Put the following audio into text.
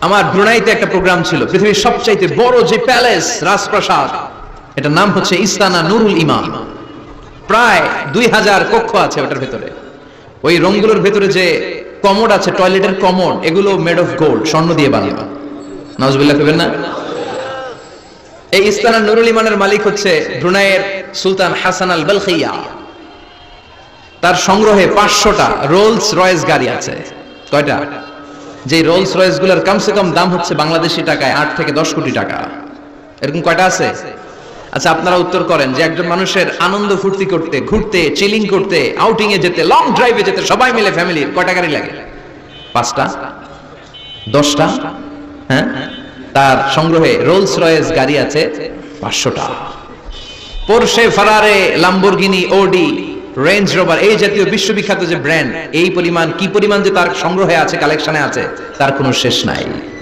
আমার ব্রুনাইতে একটা প্রোগ্রাম ছিল, পৃথিবীর সবচাইতে বড় যে প্যালেস, রাজপ্রাসাদ, এটার নাম হচ্ছে ইস্তানা নুরুল ইমান। প্রায় 2000 কক্ষ আছে ওটার ভেতরে। ওই রুমগুলোর ভেতরে যে কমোড আছে, টয়লেটের কমোড, এগুলো মেড অফ গোল্ড, স্বর্ণ দিয়ে বানানো। নাউজুবিল্লাহ কইবেন না? এই ইস্তানা নুরুল ইমানের মালিক হচ্ছে ব্রুনাইয়ের সুলতান হাসান আল বালখিয়া। তার সংগ্রহে 500টা রোলস রয়েস গাড়ি আছে। কয়টা? যে রোলস রয়েস গুলোর কমসে কম দাম হচ্ছে বাংলাদেশি টাকায় 8 থেকে 10 কোটি টাকা। এরকম কয়টা আছে? আচ্ছা, আপনারা উত্তর করেন যে একজন মানুষের আনন্দ ফুর্তি করতে, ঘুরতে, চিলিং করতে, আউটিং এ যেতে, লং ড্রাইভে যেতে সবাই মিলে ফ্যামিলির কয়টা গাড়ি লাগে? 5টা? 10টা? হ্যাঁ, তার সংগ্রহে রোলস রয়েস গাড়ি আছে 500টা। পোরশে, ফারারে, লাম্বরগিনি, ওডি, রেঞ্জ রোভার, এই জাতীয় বিশ্ববিখ্যাত যে ব্র্যান্ড, এই পরিমাণ কি পরিমাণ যে তার সংগ্রহে আছে, কালেকশনে আছে, তার কোনো শেষ নাই।